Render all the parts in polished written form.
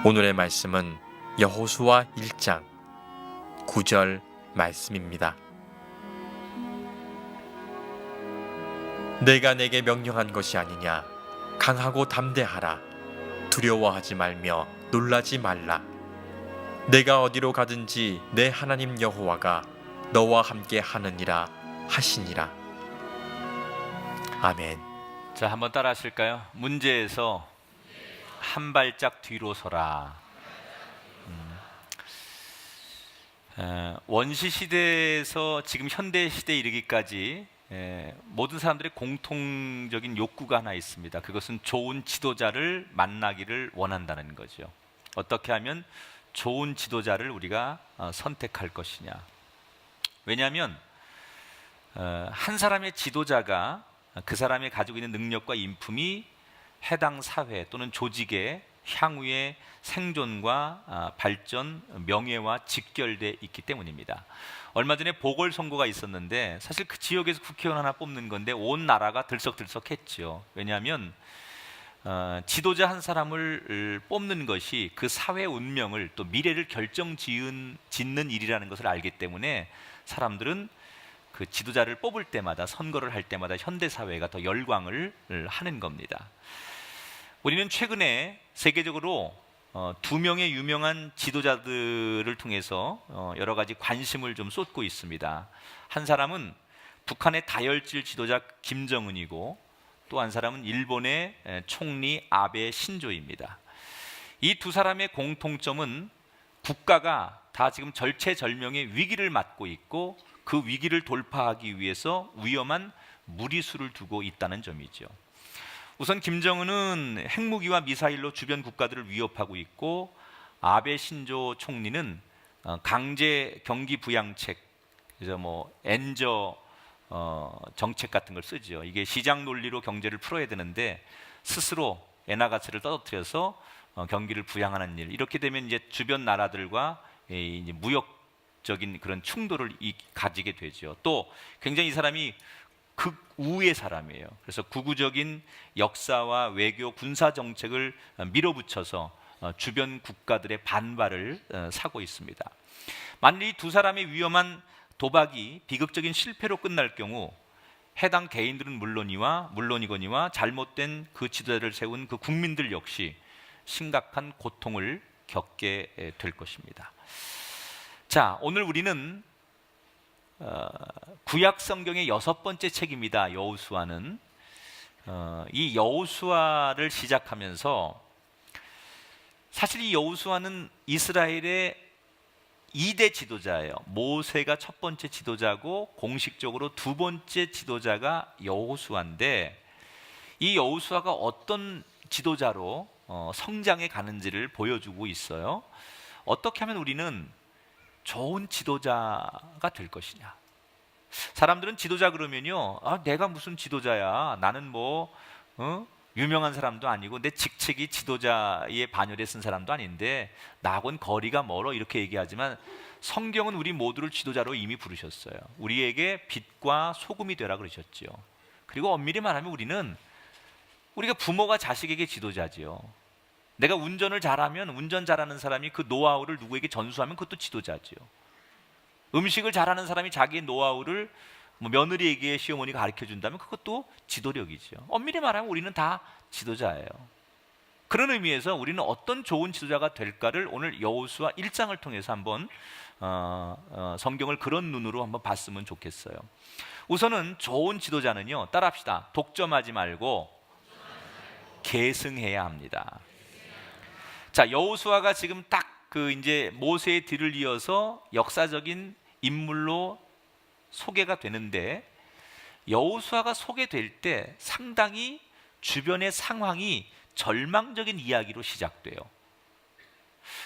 오늘의 말씀은 여호수아 1장 9절 말씀입니다. 내가 내게 명령한 것이 아니냐. 강하고 담대하라. 두려워하지 말며 놀라지 말라. 내가 어디로 가든지 내 하나님 여호와가 너와 함께 하느니라 하시니라. 아멘. 자, 한번 따라 하실까요? 문제에서 한 발짝 뒤로 서라. 원시 시대에서 지금 현대 시대에 이르기까지 모든 사람들의 공통적인 욕구가 하나 있습니다. 그것은 좋은 지도자를 만나기를 원한다는 거죠. 어떻게 하면 좋은 지도자를 우리가 선택할 것이냐. 왜냐하면 한 사람의 지도자가 그 사람이 가지고 있는 능력과 인품이 해당 사회 또는 조직의 향후의 생존과 발전, 명예와 직결되어 있기 때문입니다. 얼마 전에 보궐선거가 있었는데 사실 그 지역에서 국회의원 하나 뽑는 건데 온 나라가 들썩들썩했죠. 왜냐하면 지도자 한 사람을 뽑는 것이 그 사회 운명을 또 미래를 짓는 일이라는 것을 알기 때문에 사람들은 그 지도자를 뽑을 때마다, 선거를 할 때마다 현대사회가 더 열광을 하는 겁니다. 우리는 최근에 세계적으로 두 명의 유명한 지도자들을 통해서 여러 가지 관심을 좀 쏟고 있습니다. 한 사람은 북한의 다혈질 지도자 김정은이고, 또 한 사람은 일본의 총리 아베 신조입니다. 이 두 사람의 공통점은 국가가 다 지금 절체절명의 위기를 맞고 있고, 그 위기를 돌파하기 위해서 위험한 무리수를 두고 있다는 점이죠. 우선 김정은은 핵무기와 미사일로 주변 국가들을 위협하고 있고, 아베 신조 총리는 강제 경기 부양책, 그래서 엔저 정책 같은 걸 쓰죠. 이게 시장 논리로 경제를 풀어야 되는데 스스로 엔화가치를 떨어뜨려서 경기를 부양하는 일. 이렇게 되면 이제 주변 나라들과 이제 무역적인 그런 충돌을 가지게 되죠. 또 굉장히 이 사람이 극우의 사람이에요. 그래서 구구적인 역사와 외교, 군사 정책을 밀어붙여서 주변 국가들의 반발을 사고 있습니다. 만일 이 두 사람의 위험한 도박이 비극적인 실패로 끝날 경우 해당 개인들은 물론이거니와 잘못된 그 지도자를 세운 그 국민들 역시 심각한 고통을 겪게 될 것입니다. 자, 오늘 우리는 구약 성경의 6번째 책입니다. 여호수아는 이 여호수아를 시작하면서 사실 이 여호수아는 이스라엘의 2대 지도자예요. 모세가 첫 번째 지도자고 공식적으로 두 번째 지도자가 여호수아인데, 이 여호수아가 어떤 지도자로 성장해 가는지를 보여주고 있어요. 어떻게 하면 우리는 좋은 지도자가 될 것이냐. 사람들은 지도자 그러면요, 내가 무슨 지도자야, 나는 유명한 사람도 아니고 내 직책이 지도자의 반열에 쓴 사람도 아닌데 나하고는 거리가 멀어, 이렇게 얘기하지만 성경은 우리 모두를 지도자로 이미 부르셨어요. 우리에게 빛과 소금이 되라 그러셨죠. 그리고 엄밀히 말하면 우리가 부모가 자식에게 지도자지요. 내가 운전을 잘하면 운전 잘하는 사람이 그 노하우를 누구에게 전수하면 그것도 지도자지요. 음식을 잘하는 사람이 자기의 노하우를 며느리에게 시어머니가 가르쳐준다면 그것도 지도력이죠. 엄밀히 말하면 우리는 다 지도자예요. 그런 의미에서 우리는 어떤 좋은 지도자가 될까를 오늘 여호수아 1장을 통해서 한번 성경을 그런 눈으로 한번 봤으면 좋겠어요. 우선은 좋은 지도자는요, 따라합시다. 독점하지 말고 계승해야 합니다. 자, 여호수아가 지금 딱 이제 모세의 뒤를 이어서 역사적인 인물로 소개가 되는데, 여호수아가 소개될 때 상당히 주변의 상황이 절망적인 이야기로 시작돼요.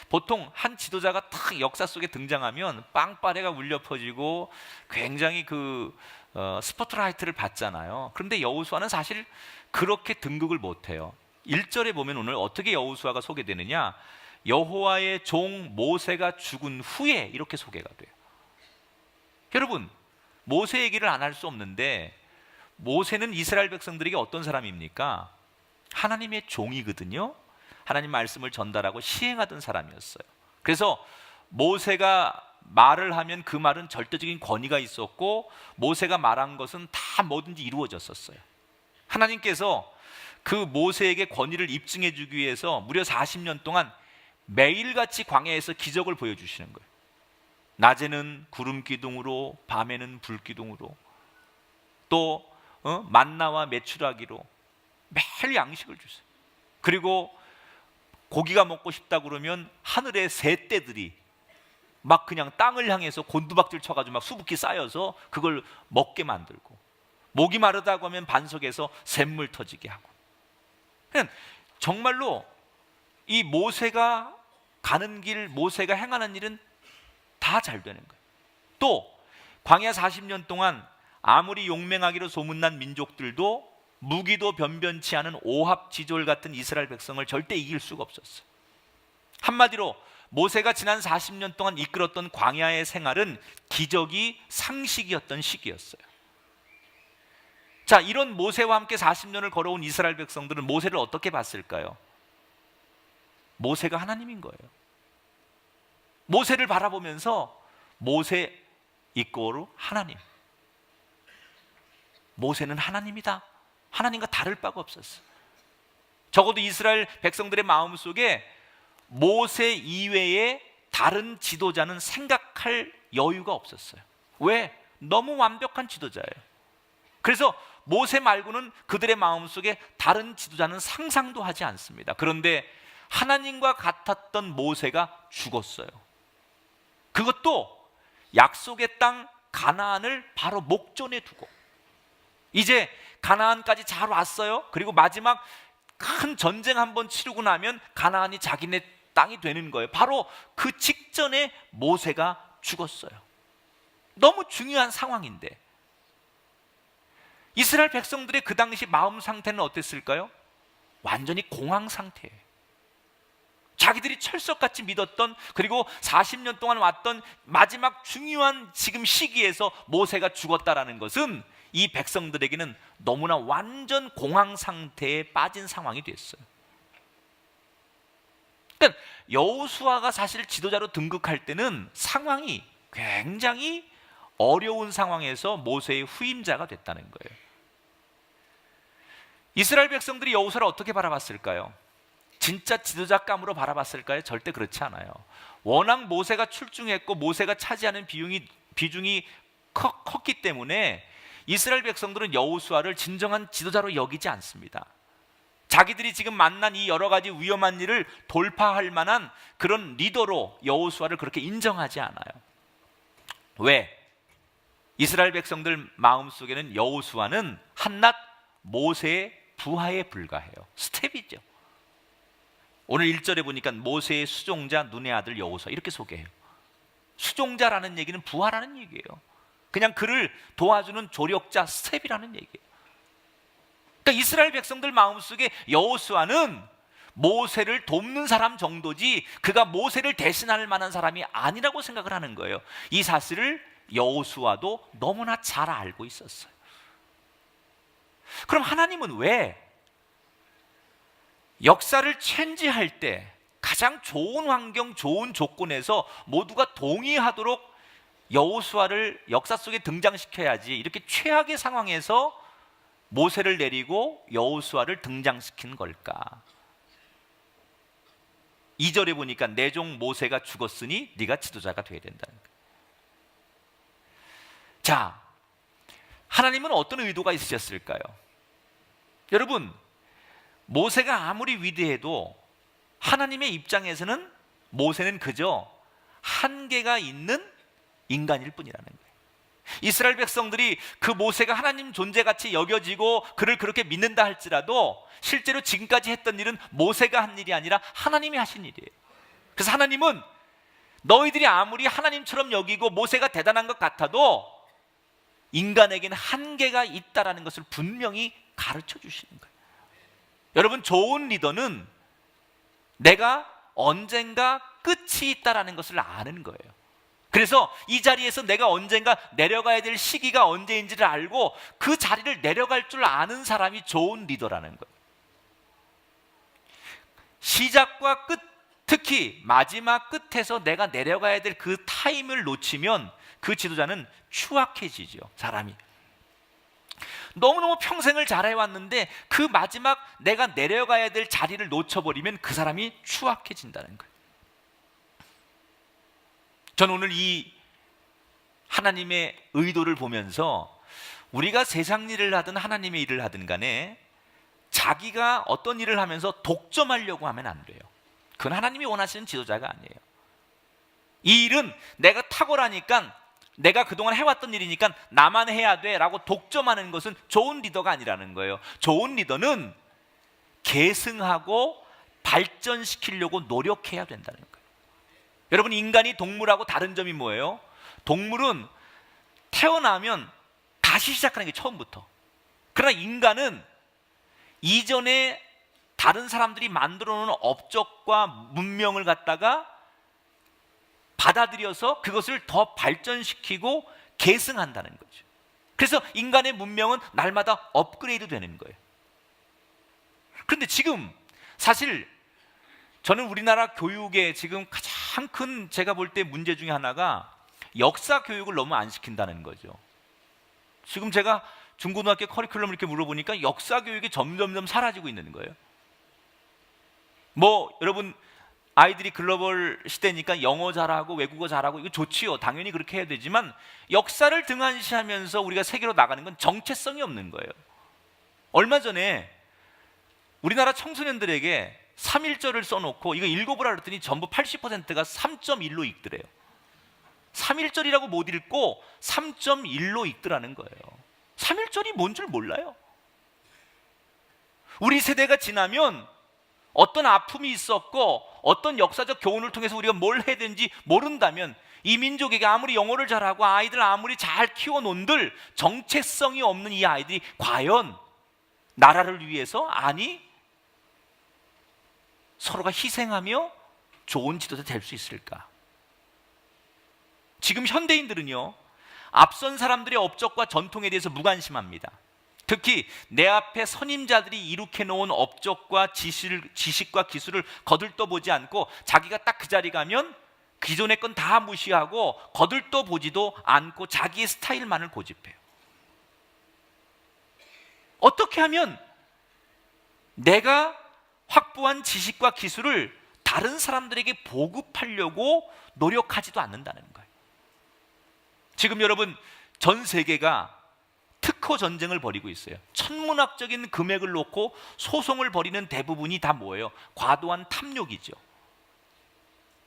보통 한 지도자가 탁 역사 속에 등장하면 빵빠레가 울려 퍼지고 굉장히 스포트라이트를 받잖아요. 그런데 여호수아는 사실 그렇게 등극을 못해요. 1절에 보면 오늘 어떻게 여호수아가 소개되느냐, 여호와의 종 모세가 죽은 후에 이렇게 소개가 돼요. 여러분, 모세 얘기를 안 할 수 없는데 모세는 이스라엘 백성들에게 어떤 사람입니까? 하나님의 종이거든요. 하나님 말씀을 전달하고 시행하던 사람이었어요. 그래서 모세가 말을 하면 그 말은 절대적인 권위가 있었고 모세가 말한 것은 다 뭐든지 이루어졌었어요. 하나님께서 그 모세에게 권위를 입증해 주기 위해서 무려 40년 동안 매일같이 광야에서 기적을 보여주시는 거예요. 낮에는 구름 기둥으로, 밤에는 불 기둥으로, 또 만나와 메추라기로 매일 양식을 주세요. 그리고 고기가 먹고 싶다 그러면 하늘의 새떼들이 막 그냥 땅을 향해서 곤두박질 쳐가지고 막 수북히 쌓여서 그걸 먹게 만들고, 목이 마르다고 하면 반석에서 샘물 터지게 하고. 그냥 정말로 이 모세가 가는 길, 모세가 행하는 일은 다 잘 되는 거예요. 또 광야 40년 동안 아무리 용맹하기로 소문난 민족들도 무기도 변변치 않은 오합지졸 같은 이스라엘 백성을 절대 이길 수가 없었어요. 한마디로 모세가 지난 40년 동안 이끌었던 광야의 생활은 기적이 상식이었던 시기였어요. 자, 이런 모세와 함께 40년을 걸어온 이스라엘 백성들은 모세를 어떻게 봤을까요? 모세가 하나님인 거예요. 모세를 바라보면서 모세 이꼬르 하나님, 모세는 하나님이다, 하나님과 다를 바가 없었어요. 적어도 이스라엘 백성들의 마음속에 모세 이외에 다른 지도자는 생각할 여유가 없었어요. 왜? 너무 완벽한 지도자예요. 그래서 모세 말고는 그들의 마음속에 다른 지도자는 상상도 하지 않습니다. 그런데 하나님과 같았던 모세가 죽었어요. 그것도 약속의 땅 가나안을 바로 목전에 두고, 이제 가나안까지 잘 왔어요. 그리고 마지막 큰 전쟁 한번 치르고 나면 가나안이 자기네 땅이 되는 거예요. 바로 그 직전에 모세가 죽었어요. 너무 중요한 상황인데 이스라엘 백성들의 그 당시 마음 상태는 어땠을까요? 완전히 공황 상태예요. 자기들이 철석같이 믿었던, 그리고 40년 동안 왔던 마지막 중요한 지금 시기에서 모세가 죽었다라는 것은 이 백성들에게는 너무나 완전 공황 상태에 빠진 상황이 됐어요. 그러니까 여호수아가 사실 지도자로 등극할 때는 상황이 굉장히 어려운 상황에서 모세의 후임자가 됐다는 거예요. 이스라엘 백성들이 여호수아를 어떻게 바라봤을까요? 진짜 지도자감으로 바라봤을까요? 절대 그렇지 않아요. 워낙 모세가 출중했고 모세가 차지하는 비중이 컸기 때문에 이스라엘 백성들은 여호수아를 진정한 지도자로 여기지 않습니다. 자기들이 지금 만난 이 여러 가지 위험한 일을 돌파할 만한 그런 리더로 여호수아를 그렇게 인정하지 않아요. 왜? 이스라엘 백성들 마음속에는 여호수아는 한낱 모세의 부하에 불과해요. 스텝이죠. 오늘 1절에 보니까 모세의 수종자 눈의 아들 여호수아 이렇게 소개해요. 수종자라는 얘기는 부하라는 얘기예요. 그냥 그를 도와주는 조력자, 스텝이라는 얘기예요. 그러니까 이스라엘 백성들 마음속에 여호수아는 모세를 돕는 사람 정도지 그가 모세를 대신할 만한 사람이 아니라고 생각을 하는 거예요. 이 사실을 여호수아도 너무나 잘 알고 있었어요. 그럼 하나님은 왜 역사를 체인지할 때 가장 좋은 환경, 좋은 조건에서 모두가 동의하도록 여호수아를 역사 속에 등장시켜야지 이렇게 최악의 상황에서 모세를 내리고 여호수아를 등장시킨 걸까? 2절에 보니까 내 종 모세가 죽었으니 네가 지도자가 되어야 된다는 거예요. 자, 하나님은 어떤 의도가 있으셨을까요? 여러분, 모세가 아무리 위대해도 하나님의 입장에서는 모세는 그저 한계가 있는 인간일 뿐이라는 거예요. 이스라엘 백성들이 그 모세가 하나님 존재같이 여겨지고 그를 그렇게 믿는다 할지라도 실제로 지금까지 했던 일은 모세가 한 일이 아니라 하나님이 하신 일이에요. 그래서 하나님은 너희들이 아무리 하나님처럼 여기고 모세가 대단한 것 같아도 인간에게는 한계가 있다라는 것을 분명히 가르쳐 주시는 거예요. 여러분, 좋은 리더는 내가 언젠가 끝이 있다라는 것을 아는 거예요. 그래서 이 자리에서 내가 언젠가 내려가야 될 시기가 언제인지를 알고 그 자리를 내려갈 줄 아는 사람이 좋은 리더라는 거예요. 시작과 끝, 특히 마지막 끝에서 내가 내려가야 될 그 타임을 놓치면 그 지도자는 추악해지죠. 사람이 너무너무 평생을 잘해왔는데 그 마지막 내가 내려가야 될 자리를 놓쳐버리면 그 사람이 추악해진다는 거예요. 저는 오늘 이 하나님의 의도를 보면서 우리가 세상 일을 하든 하나님의 일을 하든 간에 자기가 어떤 일을 하면서 독점하려고 하면 안 돼요. 그건 하나님이 원하시는 지도자가 아니에요. 이 일은 내가 탁월하니까, 내가 그동안 해왔던 일이니까 나만 해야 돼 라고 독점하는 것은 좋은 리더가 아니라는 거예요. 좋은 리더는 계승하고 발전시키려고 노력해야 된다는 거예요. 여러분, 인간이 동물하고 다른 점이 뭐예요? 동물은 태어나면 다시 시작하는 게 처음부터. 그러나 인간은 이전에 다른 사람들이 만들어 놓은 업적과 문명을 갖다가 받아들여서 그것을 더 발전시키고 계승한다는 거죠. 그래서 인간의 문명은 날마다 업그레이드 되는 거예요. 그런데 지금 사실 저는 우리나라 교육에 지금 가장 큰 제가 볼 때 문제 중에 하나가 역사 교육을 너무 안 시킨다는 거죠. 지금 제가 중고등학교 커리큘럼을 이렇게 물어보니까 역사 교육이 점점점 사라지고 있는 거예요. 뭐 여러분, 아이들이 글로벌 시대니까 영어 잘하고 외국어 잘하고 이거 좋지요. 당연히 그렇게 해야 되지만 역사를 등한시하면서 우리가 세계로 나가는 건 정체성이 없는 거예요. 얼마 전에 우리나라 청소년들에게 3.1절을 써놓고 이거 읽어보라 그랬더니 전부 80%가 3.1로 읽더래요. 3.1절이라고 못 읽고 3.1로 읽더라는 거예요. 3.1절이 뭔 줄 몰라요. 우리 세대가 지나면 어떤 아픔이 있었고 어떤 역사적 교훈을 통해서 우리가 뭘 해야 되는지 모른다면 이 민족에게 아무리 영어를 잘하고 아이들 아무리 잘 키워놓은들 정체성이 없는 이 아이들이 과연 나라를 위해서, 아니 서로가 희생하며 좋은 지도자 될 수 있을까? 지금 현대인들은요, 앞선 사람들의 업적과 전통에 대해서 무관심합니다. 특히 내 앞에 선임자들이 이룩해 놓은 업적과 지식과 기술을 거들떠보지 않고 자기가 딱 그 자리 가면 기존의 건 다 무시하고 거들떠보지도 않고 자기의 스타일만을 고집해요. 어떻게 하면 내가 확보한 지식과 기술을 다른 사람들에게 보급하려고 노력하지도 않는다는 거예요. 지금 여러분, 전 세계가 특허 전쟁을 벌이고 있어요. 천문학적인 금액을 놓고 소송을 벌이는 대부분이 다 뭐예요? 과도한 탐욕이죠.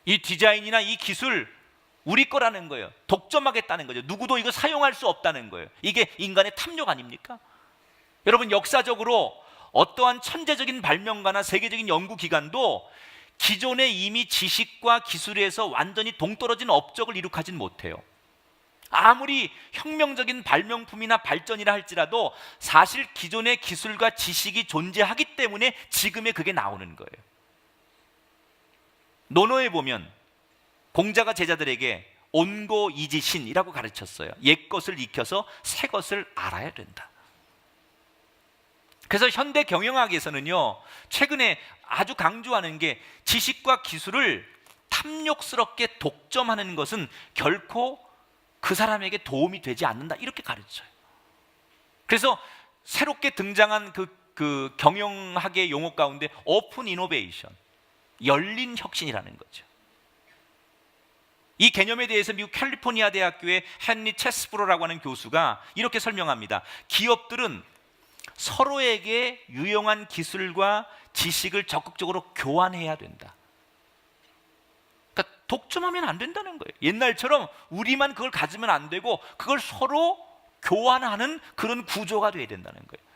이 디자인이나 이 기술 우리 거라는 거예요. 독점하겠다는 거죠. 누구도 이거 사용할 수 없다는 거예요. 이게 인간의 탐욕 아닙니까? 여러분, 역사적으로 어떠한 천재적인 발명가나 세계적인 연구기관도 기존에 이미 지식과 기술에서 완전히 동떨어진 업적을 이룩하진 못해요. 아무리 혁명적인 발명품이나 발전이라 할지라도 사실 기존의 기술과 지식이 존재하기 때문에 지금의 그게 나오는 거예요. 논어에 보면 공자가 제자들에게 온고이지신이라고 가르쳤어요. 옛 것을 익혀서 새 것을 알아야 된다. 그래서 현대 경영학에서는요, 최근에 아주 강조하는 게 지식과 기술을 탐욕스럽게 독점하는 것은 결코 그 사람에게 도움이 되지 않는다, 이렇게 가르쳐요. 그래서 새롭게 등장한 그 경영학의 용어 가운데 오픈 이노베이션, 열린 혁신이라는 거죠. 이 개념에 대해서 미국 캘리포니아 대학교의 헨리 체스브로라고 하는 교수가 이렇게 설명합니다. 기업들은 서로에게 유용한 기술과 지식을 적극적으로 교환해야 된다. 그러니까 독점하면 안 된다는 거예요. 옛날처럼 우리만 그걸 가지면 안 되고 그걸 서로 교환하는 그런 구조가 돼야 된다는 거예요.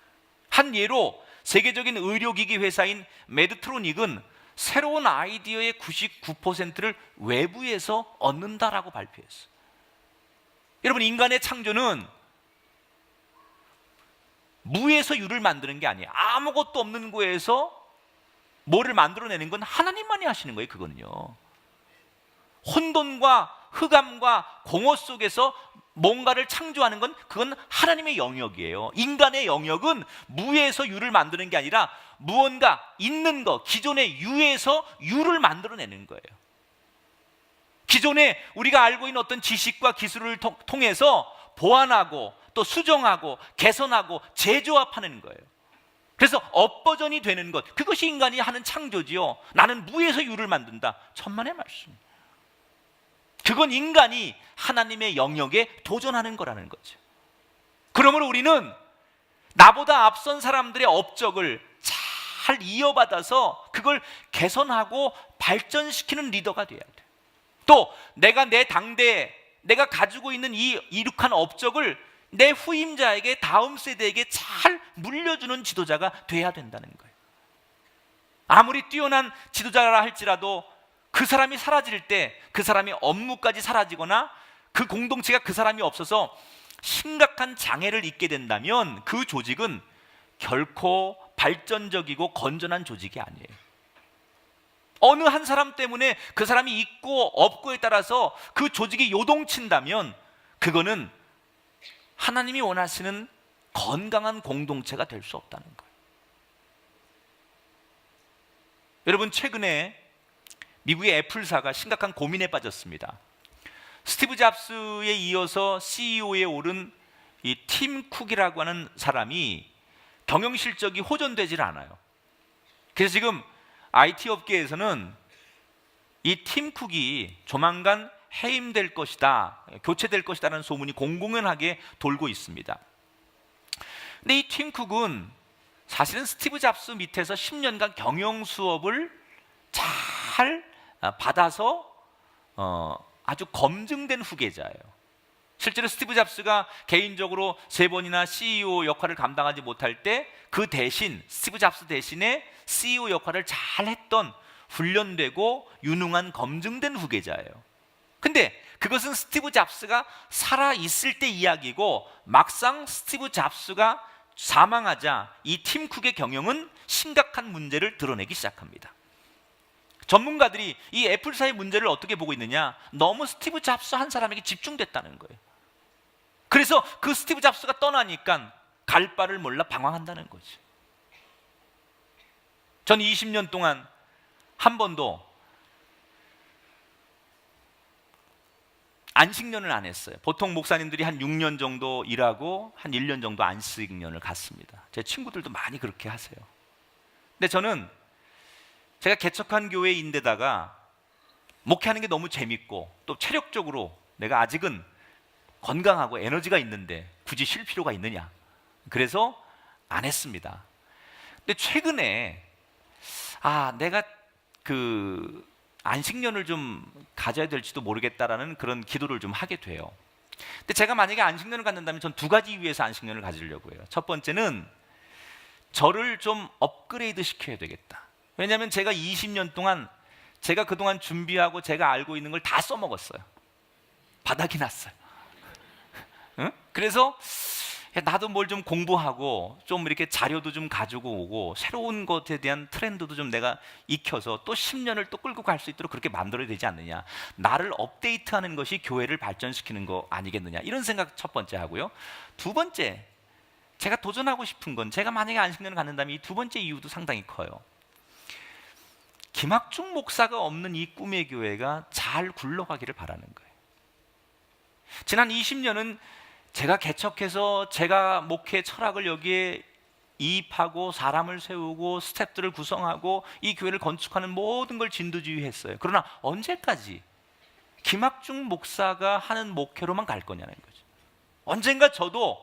한 예로 세계적인 의료기기 회사인 메드트로닉은 새로운 아이디어의 99%를 외부에서 얻는다라고 발표했어요. 여러분, 인간의 창조는 무에서 유를 만드는 게 아니에요. 아무것도 없는 거에서 뭐를 만들어내는 건 하나님만이 하시는 거예요. 그거는요, 혼돈과 흑암과 공허 속에서 뭔가를 창조하는 건 그건 하나님의 영역이에요. 인간의 영역은 무에서 유를 만드는 게 아니라 무언가 있는 것, 기존의 유에서 유를 만들어내는 거예요. 기존에 우리가 알고 있는 어떤 지식과 기술을 통해서 보완하고 또 수정하고 개선하고 재조합하는 거예요. 그래서 업버전이 되는 것, 그것이 인간이 하는 창조지요. 나는 무에서 유를 만든다. 천만의 말씀. 그건 인간이 하나님의 영역에 도전하는 거라는 거죠. 그러므로 우리는 나보다 앞선 사람들의 업적을 잘 이어받아서 그걸 개선하고 발전시키는 리더가 돼야 돼. 또 내가 내 당대에 내가 가지고 있는 이 이룩한 업적을 내 후임자에게, 다음 세대에게 잘 물려주는 지도자가 돼야 된다는 거예요. 아무리 뛰어난 지도자라 할지라도 그 사람이 사라질 때 그 사람의 업무까지 사라지거나 그 공동체가 그 사람이 없어서 심각한 장애를 입게 된다면 그 조직은 결코 발전적이고 건전한 조직이 아니에요. 어느 한 사람 때문에 그 사람이 있고 없고에 따라서 그 조직이 요동친다면 그거는 하나님이 원하시는 건강한 공동체가 될 수 없다는 거예요. 여러분, 최근에 미국의 애플사가 심각한 고민에 빠졌습니다. 스티브 잡스에 이어서 CEO에 오른 이 팀 쿡이라고 하는 사람이 경영 실적이 호전되질 않아요. 그래서 지금 IT 업계에서는 이 팀 쿡이 조만간 해임될 것이다, 교체될 것이다라는 소문이 공공연하게 돌고 있습니다. 근데 이 팀 쿡은 사실은 스티브 잡스 밑에서 10년간 경영 수업을 잘 받아서 아주 검증된 후계자예요. 실제로 스티브 잡스가 개인적으로 3번이나 CEO 역할을 감당하지 못할 때 그 대신 스티브 잡스 대신에 CEO 역할을 잘했던 훈련되고 유능한 검증된 후계자예요. 근데 그것은 스티브 잡스가 살아있을 때 이야기고 막상 스티브 잡스가 사망하자 이 팀 쿡의 경영은 심각한 문제를 드러내기 시작합니다. 전문가들이 이 애플사의 문제를 어떻게 보고 있느냐? 너무 스티브 잡스 한 사람에게 집중됐다는 거예요. 그래서 그 스티브 잡스가 떠나니까 갈 바를 몰라 방황한다는 거죠. 전 20년 동안 한 번도 안식년을 안 했어요. 보통 목사님들이 한 6년 정도 일하고 한 1년 정도 안식년을 갔습니다. 제 친구들도 많이 그렇게 하세요. 근데 저는 제가 개척한 교회인데다가 목회하는 게 너무 재밌고 또 체력적으로 내가 아직은 건강하고 에너지가 있는데 굳이 쉴 필요가 있느냐, 그래서 안 했습니다. 근데 최근에 내가 그 안식년을 좀 가져야 될지도 모르겠다라는 그런 기도를 좀 하게 돼요. 근데 제가 만약에 안식년을 갖는다면 전 2가지 이유에서 안식년을 가지려고 해요. 첫 번째는 저를 좀 업그레이드 시켜야 되겠다. 왜냐하면 제가 20년 동안 제가 그동안 준비하고 제가 알고 있는 걸 다 써먹었어요. 바닥이 났어요. 응? 그래서 나도 뭘 좀 공부하고 좀 이렇게 자료도 좀 가지고 오고 새로운 것에 대한 트렌드도 좀 내가 익혀서 또 10년을 또 끌고 갈 수 있도록 그렇게 만들어야 되지 않느냐. 나를 업데이트하는 것이 교회를 발전시키는 거 아니겠느냐. 이런 생각 첫 번째 하고요. 두 번째, 제가 도전하고 싶은 건, 제가 만약에 안식년을 갖는다면 이 두 번째 이유도 상당히 커요. 김학중 목사가 없는 이 꿈의 교회가 잘 굴러가기를 바라는 거예요. 지난 20년은 제가 개척해서 제가 목회 철학을 여기에 이입하고 사람을 세우고 스태프들을 구성하고 이 교회를 건축하는 모든 걸 진두지휘했어요. 그러나 언제까지 김학중 목사가 하는 목회로만 갈 거냐는 거죠. 언젠가 저도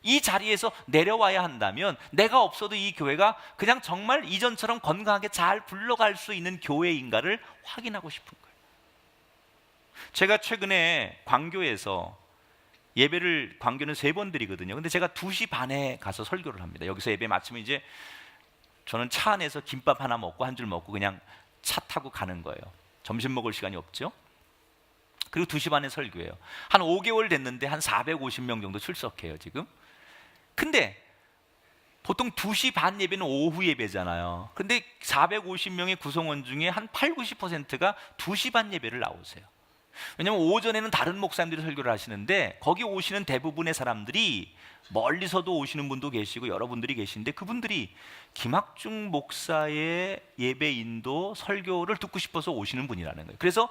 이 자리에서 내려와야 한다면 내가 없어도 이 교회가 그냥 정말 이전처럼 건강하게 잘 굴러갈 수 있는 교회인가를 확인하고 싶은 거예요. 제가 최근에 광교에서 예배를, 광교는 3번 드리거든요. 근데 제가 2시 반에 가서 설교를 합니다. 여기서 예배 마치면 이제 저는 차 안에서 김밥 하나 먹고 한 줄 먹고 그냥 차 타고 가는 거예요. 점심 먹을 시간이 없죠. 그리고 2시 반에 설교해요. 한 5개월 됐는데 한 450명 정도 출석해요 지금. 근데 보통 2시 반 예배는 오후 예배잖아요. 근데 450명의 구성원 중에 한 8, 90%가 2시 반 예배를 나오세요. 왜냐하면 오전에는 다른 목사님들이 설교를 하시는데 거기 오시는 대부분의 사람들이 멀리서도 오시는 분도 계시고 여러분들이 계신데 그분들이 김학중 목사의 예배 인도 설교를 듣고 싶어서 오시는 분이라는 거예요. 그래서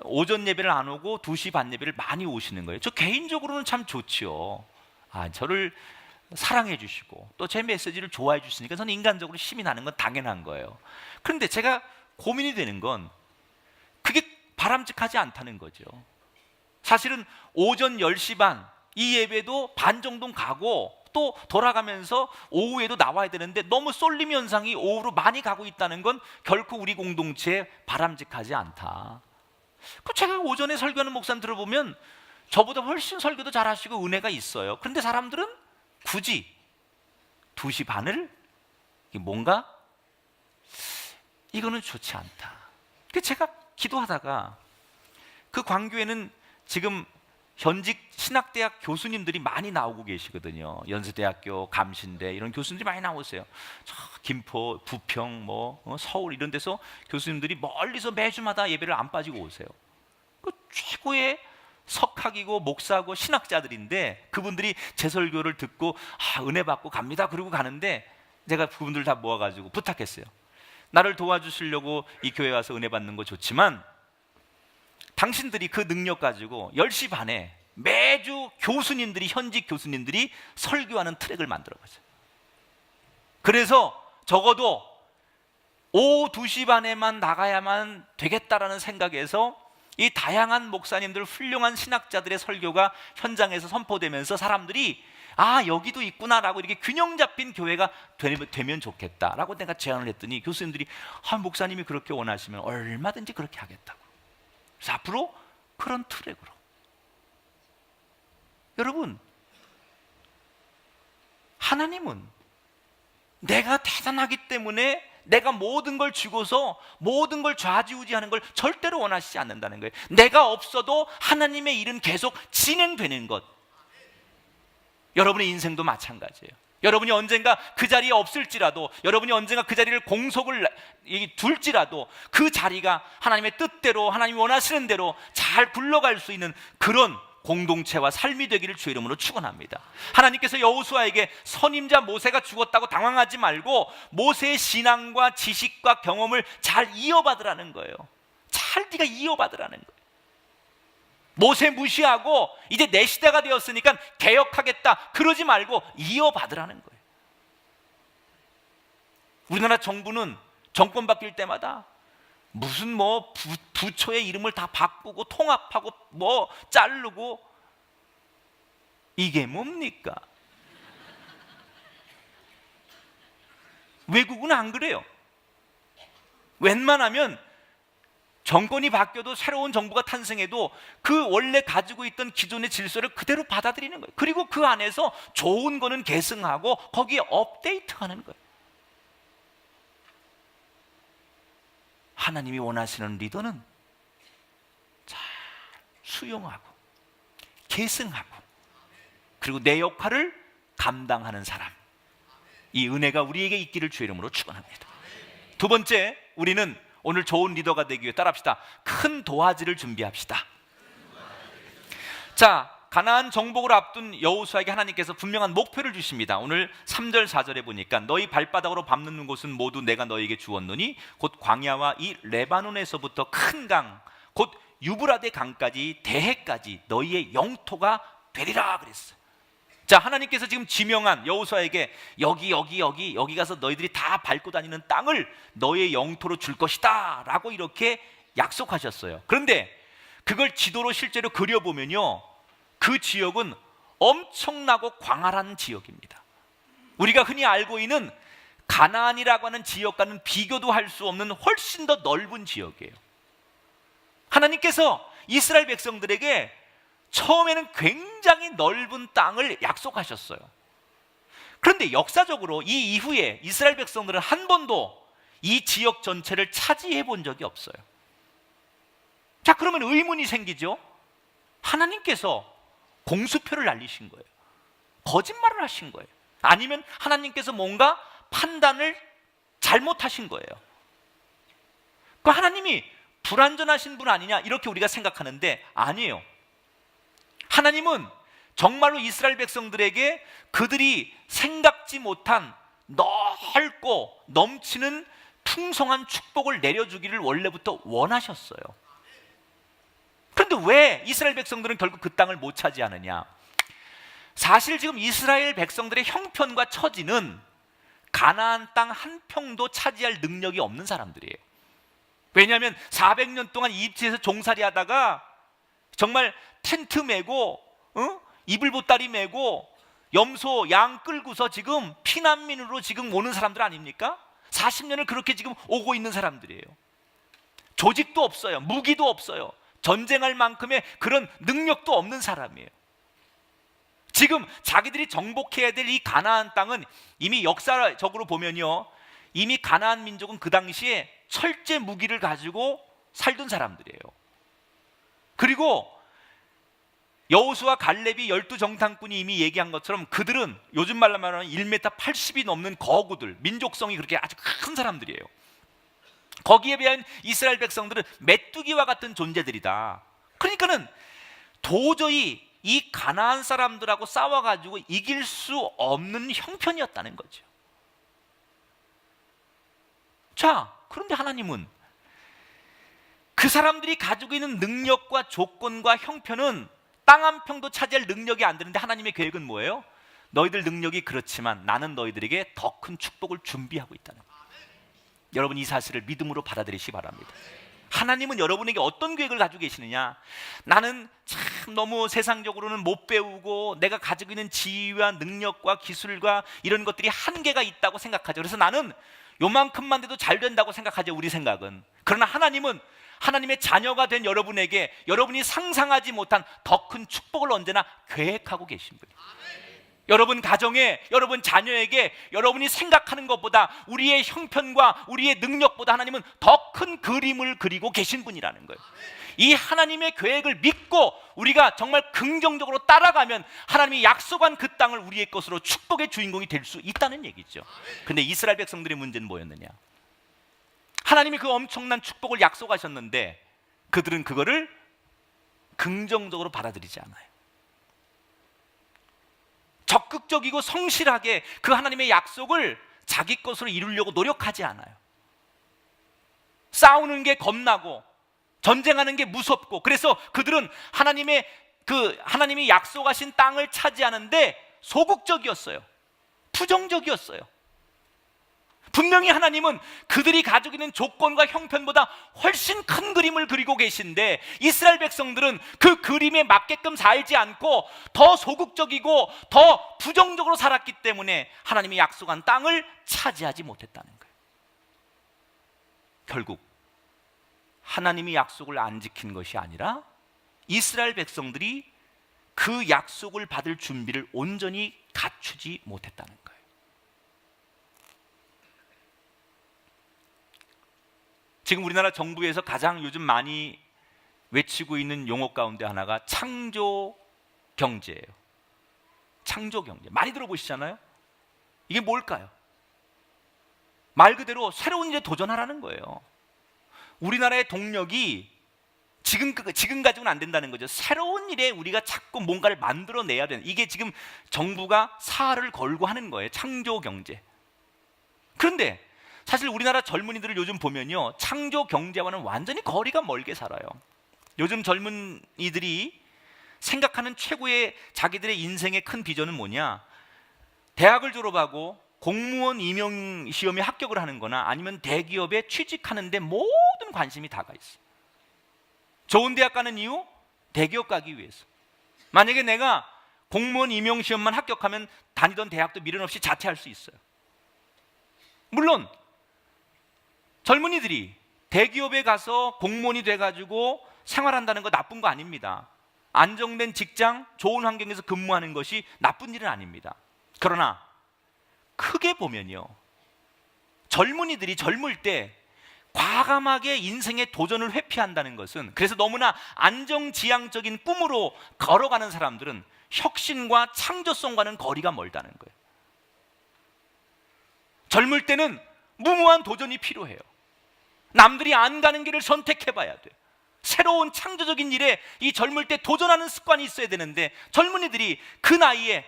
오전 예배를 안 오고 2시 반 예배를 많이 오시는 거예요. 저 개인적으로는 참 좋지요. 저를 사랑해 주시고 또 제 메시지를 좋아해 주시니까 저는 인간적으로 힘이 나는 건 당연한 거예요. 그런데 제가 고민이 되는 건 그게 바람직하지 않다는 거죠. 사실은 오전 10시 반 이 예배도 반 정도 가고 또 돌아가면서 오후에도 나와야 되는데 너무 쏠림 현상이 오후로 많이 가고 있다는 건 결코 우리 공동체에 바람직하지 않다. 제가 오전에 설교하는 목사님 들어보면 저보다 훨씬 설교도 잘하시고 은혜가 있어요. 그런데 사람들은 굳이 2시 반을 뭔가 이거는 좋지 않다. 그래서 제가 기도하다가 그 광교에는 지금 현직 신학대학 교수님들이 많이 나오고 계시거든요. 연세대학교, 감신대 이런 교수님들이 많이 나오세요. 김포, 부평, 서울 이런 데서 교수님들이 멀리서 매주마다 예배를 안 빠지고 오세요. 그 최고의 석학이고 목사고 신학자들인데 그분들이 제 설교를 듣고 은혜 받고 갑니다. 그러고 가는데 제가 그분들 다 모아가지고 부탁했어요. 나를 도와주시려고 이 교회 와서 은혜 받는 거 좋지만 당신들이 그 능력 가지고 10시 반에 매주 교수님들이 현직 교수님들이 설교하는 트랙을 만들어보세요. 그래서 적어도 오후 2시 반에만 나가야만 되겠다라는 생각에서 이 다양한 목사님들 훌륭한 신학자들의 설교가 현장에서 선포되면서 사람들이 여기도 있구나라고 이렇게 균형 잡힌 교회가 되면 좋겠다라고 내가 제안을 했더니 교수님들이 목사님이 그렇게 원하시면 얼마든지 그렇게 하겠다고. 그래서 앞으로 그런 트랙으로. 여러분, 하나님은 내가 대단하기 때문에 내가 모든 걸 주고서 모든 걸 좌지우지하는 걸 절대로 원하시지 않는다는 거예요. 내가 없어도 하나님의 일은 계속 진행되는 것. 여러분의 인생도 마찬가지예요. 여러분이 언젠가 그 자리에 없을지라도, 여러분이 언젠가 그 자리를 공속을 둘지라도 그 자리가 하나님의 뜻대로, 하나님이 원하시는 대로 잘 굴러갈 수 있는 그런 공동체와 삶이 되기를 주의 이름으로 축원합니다. 하나님께서 여호수아에게 선임자 모세가 죽었다고 당황하지 말고 모세의 신앙과 지식과 경험을 잘 이어받으라는 거예요. 잘 네가 이어받으라는 거예요. 모세 무시하고 이제 내 시대가 되었으니까 개혁하겠다 그러지 말고 이어받으라는 거예요. 우리나라 정부는 정권 바뀔 때마다 무슨 부처의 이름을 다 바꾸고 통합하고 자르고 이게 뭡니까? 외국은 안 그래요. 웬만하면 정권이 바뀌어도 새로운 정부가 탄생해도 그 원래 가지고 있던 기존의 질서를 그대로 받아들이는 거예요. 그리고 그 안에서 좋은 거는 계승하고 거기에 업데이트하는 거예요. 하나님이 원하시는 리더는 잘 수용하고 계승하고 그리고 내 역할을 감당하는 사람, 이 은혜가 우리에게 있기를 주의 이름으로 축원합니다. 두 번째, 우리는 오늘 좋은 리더가 되기 위해 따라합시다. 큰 도화지를 준비합시다. 자, 가나안 정복을 앞둔 여호수아에게 하나님께서 분명한 목표를 주십니다. 오늘 3절 4절에 보니까 너희 발바닥으로 밟는 곳은 모두 내가 너희에게 주었노니 곧 광야와 이 레바논에서부터 큰 강 곧 유브라데 강까지 대해까지 너희의 영토가 되리라 그랬어요. 자, 하나님께서 지금 지명한 여호수아에게 여기 가서 너희들이 다 밟고 다니는 땅을 너희의 영토로 줄 것이다 라고 이렇게 약속하셨어요. 그런데 그걸 지도로 실제로 그려보면요, 그 지역은 엄청나고 광활한 지역입니다. 우리가 흔히 알고 있는 가나안이라고 하는 지역과는 비교도 할 수 없는 훨씬 더 넓은 지역이에요. 하나님께서 이스라엘 백성들에게 처음에는 굉장히 넓은 땅을 약속하셨어요. 그런데 역사적으로 이 이후에 이스라엘 백성들은 한 번도 이 지역 전체를 차지해 본 적이 없어요. 자, 그러면 의문이 생기죠. 하나님께서 공수표를 날리신 거예요. 거짓말을 하신 거예요. 아니면 하나님께서 뭔가 판단을 잘못하신 거예요. 그 하나님이 불완전하신 분 아니냐 이렇게 우리가 생각하는데 아니에요. 하나님은 정말로 이스라엘 백성들에게 그들이 생각지 못한 넓고 넘치는 풍성한 축복을 내려주기를 원래부터 원하셨어요. 그런데 왜 이스라엘 백성들은 결국 그 땅을 못 차지하느냐? 사실 지금 이스라엘 백성들의 형편과 처지는 가나안 땅 한 평도 차지할 능력이 없는 사람들이에요. 왜냐하면 400년 동안 이집트에서 종살이 하다가 정말 텐트 메고 이불 보따리 메고 염소 양 끌고서 지금 피난민으로 지금 오는 사람들 아닙니까? 40년을 그렇게 지금 오고 있는 사람들이에요. 조직도 없어요. 무기도 없어요. 전쟁할 만큼의 그런 능력도 없는 사람이에요. 지금 자기들이 정복해야 될 이 가나안 땅은 이미 역사적으로 보면요, 이미 가나안 민족은 그 당시에 철제 무기를 가지고 살던 사람들이에요. 그리고 여호수아 갈렙이 12정탐꾼이 이미 얘기한 것처럼 그들은 요즘 말로 말하면 1m 80이 넘는 거구들, 민족성이 그렇게 아주 큰 사람들이에요. 거기에 비한 이스라엘 백성들은 메뚜기와 같은 존재들이다. 그러니까는 도저히 이 가나안 사람들하고 싸워가지고 이길 수 없는 형편이었다는 거죠. 자, 그런데 하나님은 그 사람들이 가지고 있는 능력과 조건과 형편은 땅 한 평도 차지할 능력이 안 되는데 하나님의 계획은 뭐예요? 너희들 능력이 그렇지만 나는 너희들에게 더 큰 축복을 준비하고 있다는 거예요. 여러분 이 사실을 믿음으로 받아들이시기 바랍니다. 하나님은 여러분에게 어떤 계획을 가지고 계시느냐? 나는 참 너무 세상적으로는 못 배우고 내가 가지고 있는 지위와 능력과 기술과 이런 것들이 한계가 있다고 생각하죠. 그래서 나는 요만큼만 돼도 잘 된다고 생각하죠, 우리 생각은. 그러나 하나님은 하나님의 자녀가 된 여러분에게 여러분이 상상하지 못한 더 큰 축복을 언제나 계획하고 계신 분이에요. 여러분 가정에, 여러분 자녀에게 여러분이 생각하는 것보다 우리의 형편과 우리의 능력보다 하나님은 더 큰 그림을 그리고 계신 분이라는 거예요. 이 하나님의 계획을 믿고 우리가 정말 긍정적으로 따라가면 하나님이 약속한 그 땅을 우리의 것으로 축복의 주인공이 될 수 있다는 얘기죠. 근데 이스라엘 백성들의 문제는 뭐였느냐? 하나님이 그 엄청난 축복을 약속하셨는데 그들은 그거를 긍정적으로 받아들이지 않아요. 적극적이고 성실하게 그 하나님의 약속을 자기 것으로 이루려고 노력하지 않아요. 싸우는 게 겁나고 전쟁하는 게 무섭고, 그래서 그들은 하나님이 약속하신 땅을 차지하는데 소극적이었어요. 부정적이었어요. 분명히 하나님은 그들이 가지고 있는 조건과 형편보다 훨씬 큰 그림을 그리고 계신데 이스라엘 백성들은 그 그림에 맞게끔 살지 않고 더 소극적이고 더 부정적으로 살았기 때문에 하나님이 약속한 땅을 차지하지 못했다는 거예요. 결국 하나님이 약속을 안 지킨 것이 아니라 이스라엘 백성들이 그 약속을 받을 준비를 온전히 갖추지 못했다는 거예요. 지금 우리나라 정부에서 가장 요즘 많이 외치고 있는 용어 가운데 하나가 창조 경제예요. 창조 경제. 많이 들어보시잖아요? 이게 뭘까요? 말 그대로 새로운 일에 도전하라는 거예요. 우리나라의 동력이 지금 가지고는 안 된다는 거죠. 새로운 일에 우리가 자꾸 뭔가를 만들어내야 되는, 이게 지금 정부가 사활을 걸고 하는 거예요. 창조 경제. 그런데 사실 우리나라 젊은이들을 요즘 보면요, 창조 경제와는 완전히 거리가 멀게 살아요. 요즘 젊은이들이 생각하는 최고의 자기들의 인생의 큰 비전은 뭐냐? 대학을 졸업하고 공무원 임용 시험에 합격을 하는 거나 아니면 대기업에 취직하는 데 모든 관심이 다가 있어. 좋은 대학 가는 이유? 대기업 가기 위해서. 만약에 내가 공무원 임용 시험만 합격하면 다니던 대학도 미련 없이 자퇴할 수 있어요. 물론 젊은이들이 대기업에 가서 공무원이 돼가지고 생활한다는 거 나쁜 거 아닙니다. 안정된 직장, 좋은 환경에서 근무하는 것이 나쁜 일은 아닙니다. 그러나 크게 보면요, 젊은이들이 젊을 때 과감하게 인생의 도전을 회피한다는 것은, 그래서 너무나 안정지향적인 꿈으로 걸어가는 사람들은 혁신과 창조성과는 거리가 멀다는 거예요. 젊을 때는 무모한 도전이 필요해요. 남들이 안 가는 길을 선택해봐야 돼. 새로운 창조적인 일에 이 젊을 때 도전하는 습관이 있어야 되는데, 젊은이들이 그 나이에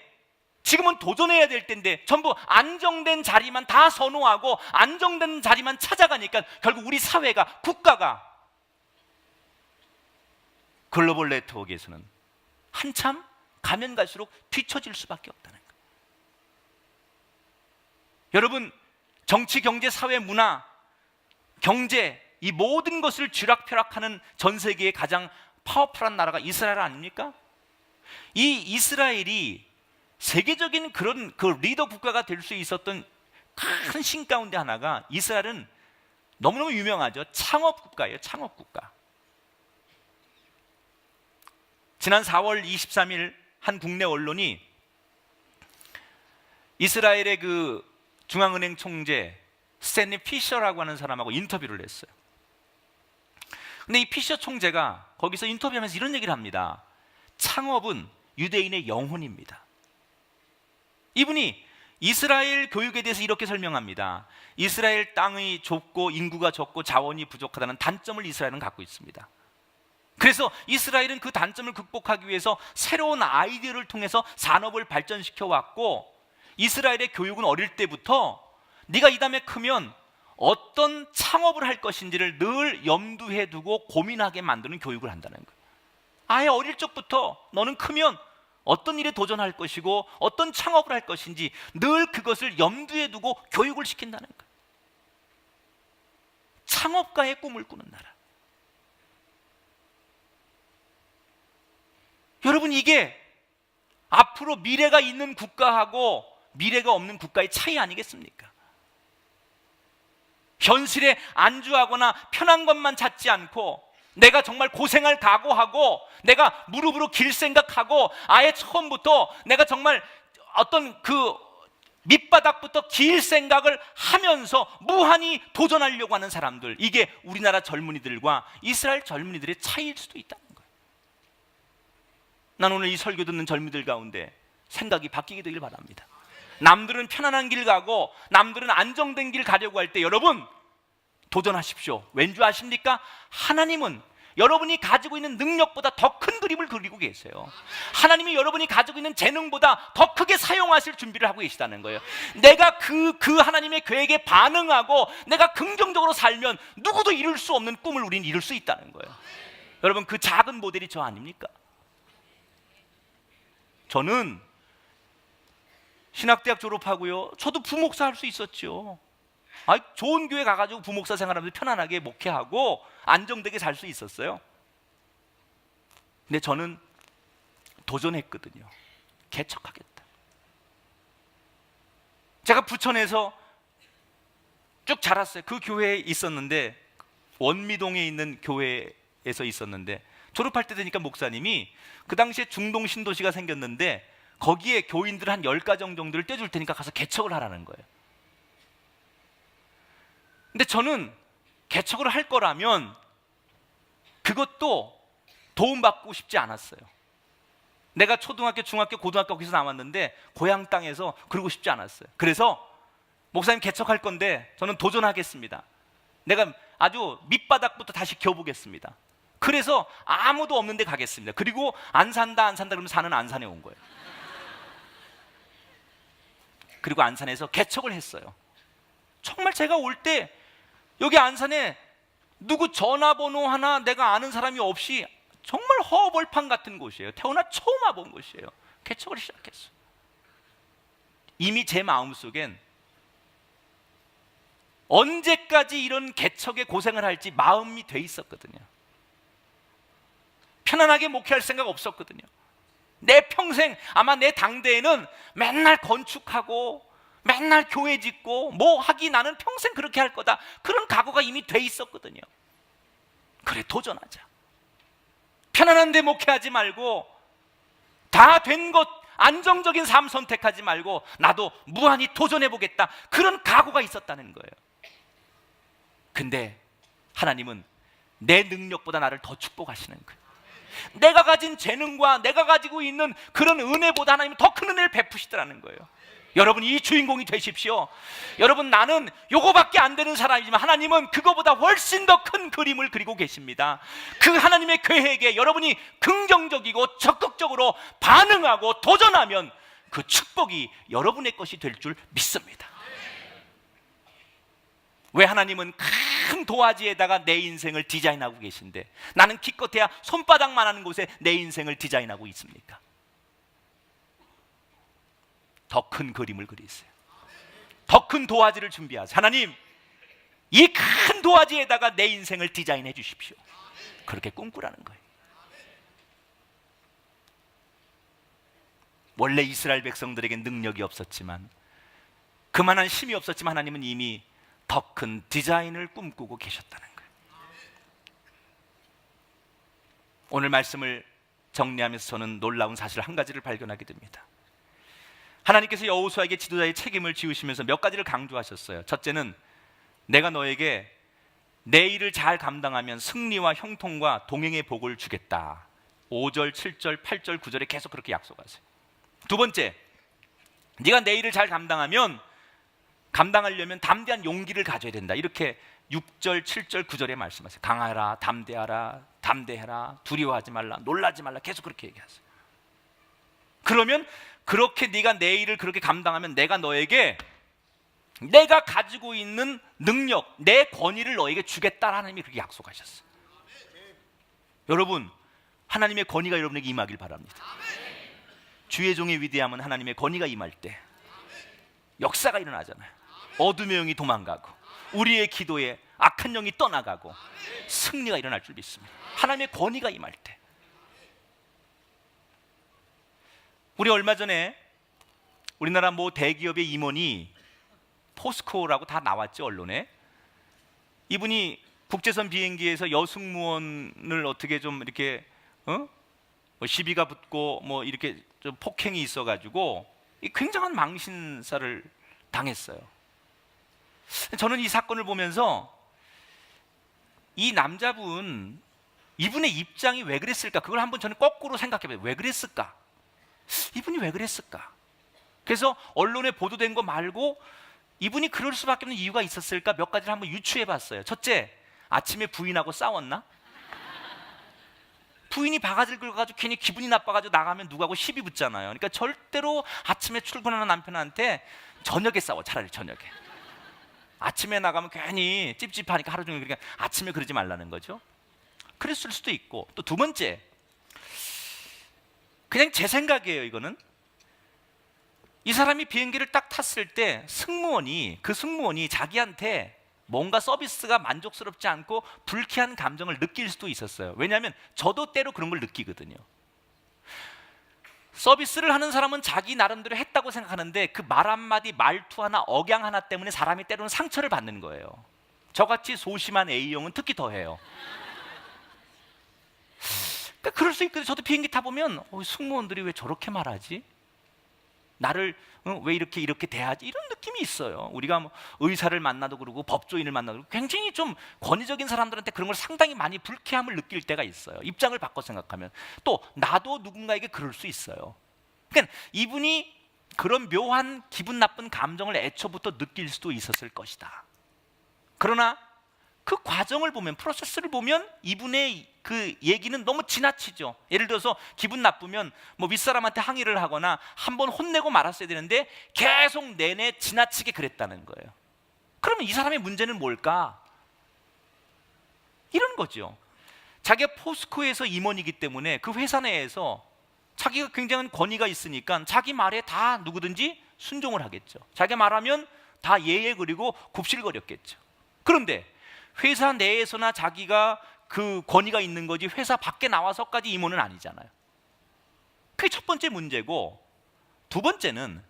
지금은 도전해야 될 때인데 전부 안정된 자리만 다 선호하고 안정된 자리만 찾아가니까 결국 우리 사회가, 국가가, 글로벌 네트워크에서는 한참 가면 갈수록 뒤처질 수밖에 없다는 거예요. 여러분, 정치, 경제, 사회, 문화, 경제, 이 모든 것을 쥐락펴락하는 전 세계의 가장 파워풀한 나라가 이스라엘 아닙니까? 이 이스라엘이 세계적인 그런 그 리더 국가가 될 수 있었던 큰 신 가운데 하나가, 이스라엘은 너무너무 유명하죠. 창업 국가예요. 창업 국가. 지난 4월 23일 한 국내 언론이 이스라엘의 그 중앙은행 총재 스탠리 피셔라고 하는 사람하고 인터뷰를 했어요. 근데 이 피셔 총재가 거기서 인터뷰하면서 이런 얘기를 합니다. 창업은 유대인의 영혼입니다. 이분이 이스라엘 교육에 대해서 이렇게 설명합니다. 이스라엘 땅이 좁고 인구가 적고 자원이 부족하다는 단점을 이스라엘은 갖고 있습니다. 그래서 이스라엘은 그 단점을 극복하기 위해서 새로운 아이디어를 통해서 산업을 발전시켜 왔고, 이스라엘의 교육은 어릴 때부터 네가 이 다음에 크면 어떤 창업을 할 것인지를 늘 염두에 두고 고민하게 만드는 교육을 한다는 거예요. 아예 어릴 적부터 너는 크면 어떤 일에 도전할 것이고 어떤 창업을 할 것인지 늘 그것을 염두에 두고 교육을 시킨다는 거예요. 창업가의 꿈을 꾸는 나라. 여러분, 이게 앞으로 미래가 있는 국가하고 미래가 없는 국가의 차이 아니겠습니까? 현실에 안주하거나 편한 것만 찾지 않고, 내가 정말 고생할 각오하고, 내가 무릎으로 길 생각하고, 아예 처음부터 내가 정말 어떤 그 밑바닥부터 길 생각을 하면서 무한히 도전하려고 하는 사람들, 이게 우리나라 젊은이들과 이스라엘 젊은이들의 차이일 수도 있다는 거예요. 난 오늘 이 설교 듣는 젊은이들 가운데 생각이 바뀌게 되길 바랍니다. 남들은 편안한 길 가고 남들은 안정된 길 가려고 할 때 여러분 도전하십시오. 왠지 아십니까? 하나님은 여러분이 가지고 있는 능력보다 더 큰 그림을 그리고 계세요. 하나님이 여러분이 가지고 있는 재능보다 더 크게 사용하실 준비를 하고 계시다는 거예요. 내가 그 하나님의 계획에 반응하고 내가 긍정적으로 살면 누구도 이룰 수 없는 꿈을 우리는 이룰 수 있다는 거예요. 여러분, 그 작은 모델이 저 아닙니까? 저는 신학대학 졸업하고요, 저도 부목사 할 수 있었죠. 좋은 교회 가가지고 부목사 생활하면서 편안하게 목회하고 안정되게 살 수 있었어요. 근데 저는 도전했거든요. 개척하겠다. 제가 부천에서 쭉 자랐어요. 그 교회에 있었는데, 원미동에 있는 교회에서 있었는데, 졸업할 때 되니까 목사님이 그 당시에 중동 신도시가 생겼는데 거기에 교인들 한 10가정 정도를 떼줄 테니까 가서 개척을 하라는 거예요. 근데 저는 개척을 할 거라면 그것도 도움받고 싶지 않았어요. 내가 초등학교, 중학교, 고등학교 거기서 나왔는데 고향 땅에서 그러고 싶지 않았어요. 그래서 목사님 개척할 건데 저는 도전하겠습니다. 내가 아주 밑바닥부터 다시 겨보겠습니다. 그래서 아무도 없는 데 가겠습니다. 그리고 안 산다 그러면 사는 안산에 온 거예요. 그리고 안산에서 개척을 했어요. 정말 제가 올 때 여기 안산에 누구 전화번호 하나 내가 아는 사람이 없이 정말 허벌판 같은 곳이에요. 태어나 처음 와본 곳이에요. 개척을 시작했어요. 이미 제 마음속엔 언제까지 이런 개척에 고생을 할지 마음이 돼 있었거든요. 편안하게 목회할 생각 없었거든요. 내 평생 아마 내 당대에는 맨날 건축하고 맨날 교회 짓고 뭐 하기, 나는 평생 그렇게 할 거다, 그런 각오가 이미 돼 있었거든요. 그래, 도전하자. 편안한 데 목회하지 말고 다 된 것, 안정적인 삶 선택하지 말고 나도 무한히 도전해보겠다, 그런 각오가 있었다는 거예요. 근데 하나님은 내 능력보다 나를 더 축복하시는 거예요. 내가 가진 재능과 내가 가지고 있는 그런 은혜보다 하나님은 더 큰 은혜를 베푸시더라는 거예요. 여러분 이 주인공이 되십시오. 여러분 나는 요거밖에 안 되는 사람이지만 하나님은 그거보다 훨씬 더 큰 그림을 그리고 계십니다. 그 하나님의 계획에 여러분이 긍정적이고 적극적으로 반응하고 도전하면 그 축복이 여러분의 것이 될 줄 믿습니다. 왜 하나님은 큰 도화지에다가 내 인생을 디자인하고 계신데 나는 기껏해야 손바닥만 하는 곳에 내 인생을 디자인하고 있습니까? 더 큰 그림을 그리세요. 더 큰 도화지를 준비하세요. 하나님, 이 큰 도화지에다가 내 인생을 디자인해 주십시오. 그렇게 꿈꾸라는 거예요. 원래 이스라엘 백성들에게 능력이 없었지만, 그만한 힘이 없었지만 하나님은 이미 더 큰 디자인을 꿈꾸고 계셨다는 거예요. 오늘 말씀을 정리하면서 저는 놀라운 사실 한 가지를 발견하게 됩니다. 하나님께서 여호수아에게 지도자의 책임을 지우시면서 몇 가지를 강조하셨어요. 첫째는 내가 너에게 내 일을 잘 감당하면 승리와 형통과 동행의 복을 주겠다. 5절, 7절, 8절, 9절에 계속 그렇게 약속하세요. 두 번째, 네가 내 일을 잘 감당하려면 담대한 용기를 가져야 된다. 이렇게 6절, 7절, 9절에 말씀하세요. 강하라, 담대하라, 담대해라, 두려워하지 말라, 놀라지 말라. 계속 그렇게 얘기하세요. 그러면 그렇게 네가 내 일을 그렇게 감당하면 내가 너에게 내가 가지고 있는 능력, 내 권위를 너에게 주겠다라는 하나님이 그렇게 약속하셨어요. 여러분, 하나님의 권위가 여러분에게 임하길 바랍니다. 주의 종의 위대함은 하나님의 권위가 임할 때 역사가 일어나잖아요. 어둠의 영이 도망가고 우리의 기도에 악한 영이 떠나가고 승리가 일어날 줄 믿습니다. 하나님의 권위가 임할 때. 우리 얼마 전에 우리나라 뭐 대기업의 임원이 포스코라고 다 나왔죠, 언론에. 이분이 국제선 비행기에서 여승무원을 어떻게 좀 이렇게 뭐 시비가 붙고 뭐 이렇게 좀 폭행이 있어가지고 굉장한 망신사를 당했어요. 저는 이 사건을 보면서 이 남자분, 이분의 입장이 왜 그랬을까? 그걸 한번 저는 거꾸로 생각해봐요. 왜 그랬을까? 이분이 왜 그랬을까? 그래서 언론에 보도된 거 말고 이분이 그럴 수밖에 없는 이유가 있었을까? 몇 가지를 한번 유추해봤어요. 첫째, 아침에 부인하고 싸웠나? 부인이 바가지를 긁어가지고 괜히 기분이 나빠가지고 나가면 누구하고 시비 붙잖아요. 그러니까 절대로 아침에 출근하는 남편한테 저녁에 싸워. 차라리 저녁에. 아침에 나가면 괜히 찝찝하니까 하루 종일. 그러니까 아침에 그러지 말라는 거죠. 그랬을 수도 있고. 또 두 번째, 그냥 제 생각이에요. 이거는 이 사람이 비행기를 딱 탔을 때 그 승무원이 자기한테 뭔가 서비스가 만족스럽지 않고 불쾌한 감정을 느낄 수도 있었어요. 왜냐하면 저도 때로 그런 걸 느끼거든요. 서비스를 하는 사람은 자기 나름대로 했다고 생각하는데 그 말 한마디, 말투 하나, 억양 하나 때문에 사람이 때로는 상처를 받는 거예요. 저같이 소심한 A형은 특히 더해요. 그러니까 그럴 수 있거든요. 저도 비행기 타보면 승무원들이 왜 저렇게 말하지? 나를 왜 이렇게 대하지? 이런 느낌이 있어요. 우리가 뭐 의사를 만나도 그러고 법조인을 만나도 그러고 굉장히 좀 권위적인 사람들한테 그런 걸 상당히 많이 불쾌함을 느낄 때가 있어요. 입장을 바꿔 생각하면. 또 나도 누군가에게 그럴 수 있어요. 그러니까 이분이 그런 묘한 기분 나쁜 감정을 애초부터 느낄 수도 있었을 것이다. 그러나 그 과정을 보면, 프로세스를 보면 이분의 그 얘기는 너무 지나치죠. 예를 들어서 기분 나쁘면 뭐 윗사람한테 항의를 하거나 한번 혼내고 말았어야 되는데 계속 내내 지나치게 그랬다는 거예요. 그러면 이 사람의 문제는 뭘까? 이런 거죠. 자기가 포스코에서 임원이기 때문에 그 회사 내에서 자기가 굉장한 권위가 있으니까 자기 말에 다 누구든지 순종을 하겠죠. 자기 말하면 다 예예 그리고 굽실거렸겠죠. 그런데 회사 내에서나 자기가 그 권위가 있는 거지 회사 밖에 나와서까지 임원은 아니잖아요. 그게 첫 번째 문제고, 두 번째는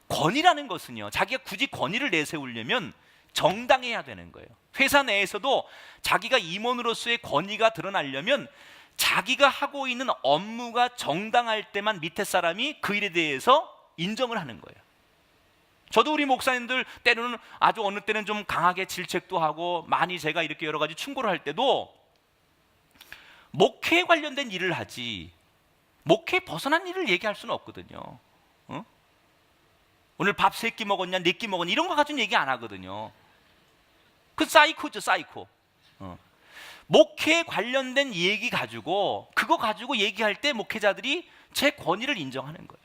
권위라는 것은요, 자기가 굳이 권위를 내세우려면 정당해야 되는 거예요. 회사 내에서도 자기가 임원으로서의 권위가 드러나려면 자기가 하고 있는 업무가 정당할 때만 밑에 사람이 그 일에 대해서 인정을 하는 거예요. 저도 우리 목사님들 때로는 아주 어느 때는 좀 강하게 질책도 하고 많이 제가 이렇게 여러 가지 충고를 할 때도 목회에 관련된 일을 하지 목회에 벗어난 일을 얘기할 수는 없거든요. 오늘 밥 3끼 먹었냐 4끼 먹었냐 이런 거 가지고 얘기 안 하거든요. 그 사이코죠, 사이코. 목회에 관련된 얘기 가지고 그거 가지고 얘기할 때 목회자들이 제 권위를 인정하는 거예요.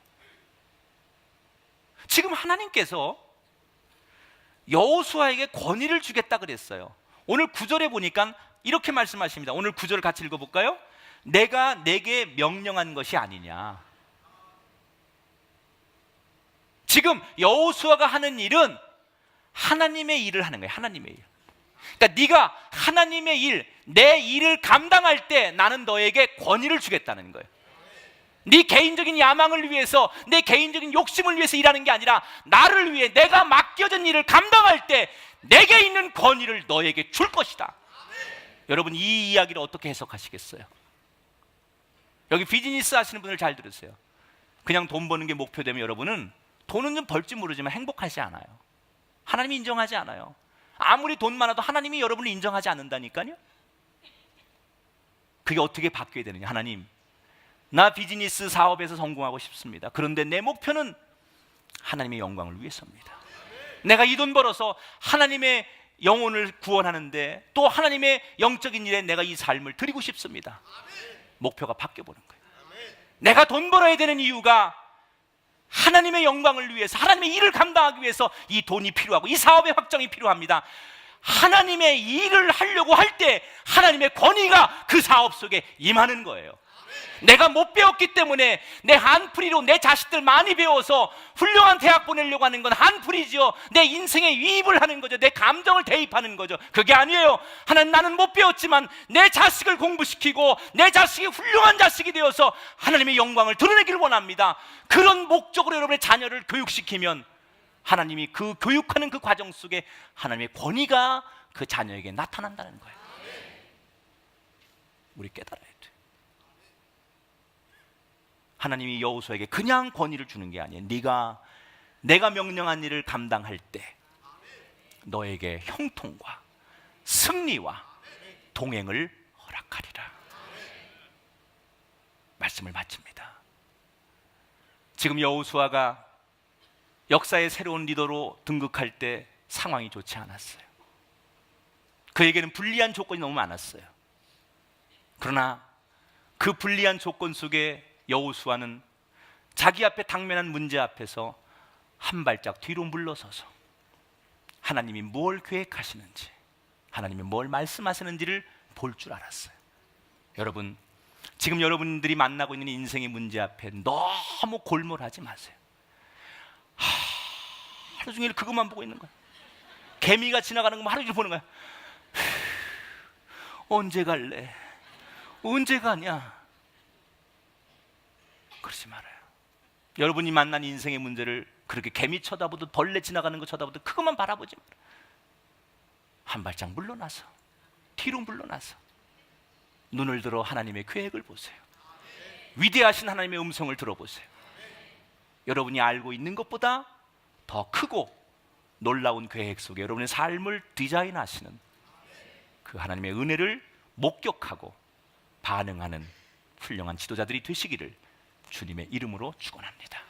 지금 하나님께서 여호수아에게 권위를 주겠다 그랬어요. 오늘 9절에 보니까 이렇게 말씀하십니다. 오늘 9절을 같이 읽어볼까요? 내가 내게 명령한 것이 아니냐. 지금 여호수아가 하는 일은 하나님의 일을 하는 거예요. 하나님의 일. 그러니까 네가 하나님의 일, 내 일을 감당할 때 나는 너에게 권위를 주겠다는 거예요. 네 개인적인 야망을 위해서, 내 개인적인 욕심을 위해서 일하는 게 아니라 나를 위해 내가 맡겨진 일을 감당할 때 내게 있는 권위를 너에게 줄 것이다. 여러분 이 이야기를 어떻게 해석하시겠어요? 여기 비즈니스 하시는 분들 잘 들으세요. 그냥 돈 버는 게 목표되면 여러분은 돈은 좀 벌지 모르지만 행복하지 않아요. 하나님이 인정하지 않아요. 아무리 돈 많아도 하나님이 여러분을 인정하지 않는다니까요. 그게 어떻게 바뀌어야 되느냐. 하나님, 나 비즈니스 사업에서 성공하고 싶습니다. 그런데 내 목표는 하나님의 영광을 위해서입니다. 내가 이 돈 벌어서 하나님의 영혼을 구원하는데 또 하나님의 영적인 일에 내가 이 삶을 드리고 싶습니다. 목표가 바뀌어보는 거예요. 내가 돈 벌어야 되는 이유가 하나님의 영광을 위해서, 하나님의 일을 감당하기 위해서 이 돈이 필요하고 이 사업의 확장이 필요합니다. 하나님의 일을 하려고 할 때 하나님의 권위가 그 사업 속에 임하는 거예요. 내가 못 배웠기 때문에 내 한풀이로 내 자식들 많이 배워서 훌륭한 대학 보내려고 하는 건 한풀이죠. 내 인생에 유입을 하는 거죠. 내 감정을 대입하는 거죠. 그게 아니에요. 하나님, 나는 못 배웠지만 내 자식을 공부시키고 내 자식이 훌륭한 자식이 되어서 하나님의 영광을 드러내기를 원합니다. 그런 목적으로 여러분의 자녀를 교육시키면 하나님이 그 교육하는 그 과정 속에 하나님의 권위가 그 자녀에게 나타난다는 거예요. 우리 깨달아야 돼요. 하나님이 여호수아에게 그냥 권위를 주는 게 아니에요. 네가 내가 명령한 일을 감당할 때 너에게 형통과 승리와 동행을 허락하리라. 말씀을 마칩니다. 지금 여호수아가 역사의 새로운 리더로 등극할 때 상황이 좋지 않았어요. 그에게는 불리한 조건이 너무 많았어요. 그러나 그 불리한 조건 속에 여호수아는 자기 앞에 당면한 문제 앞에서 한 발짝 뒤로 물러서서 하나님이 뭘 계획하시는지, 하나님이 뭘 말씀하시는지를 볼 줄 알았어요. 여러분, 지금 여러분들이 만나고 있는 인생의 문제 앞에 너무 골몰하지 마세요. 하루 종일 그것만 보고 있는 거야. 개미가 지나가는 것만 하루 종일 보는 거야. 언제 갈래? 언제 가냐? 그러지 말아요. 여러분이 만난 인생의 문제를 그렇게 개미 쳐다보듯 벌레 지나가는 거 쳐다보듯 그것만 바라보지 말아요. 한 발짝 물러나서, 뒤로 물러나서 눈을 들어 하나님의 계획을 보세요. 위대하신 하나님의 음성을 들어보세요. 여러분이 알고 있는 것보다 더 크고 놀라운 계획 속에 여러분의 삶을 디자인하시는 그 하나님의 은혜를 목격하고 반응하는 훌륭한 지도자들이 되시기를 주님의 이름으로 축원합니다.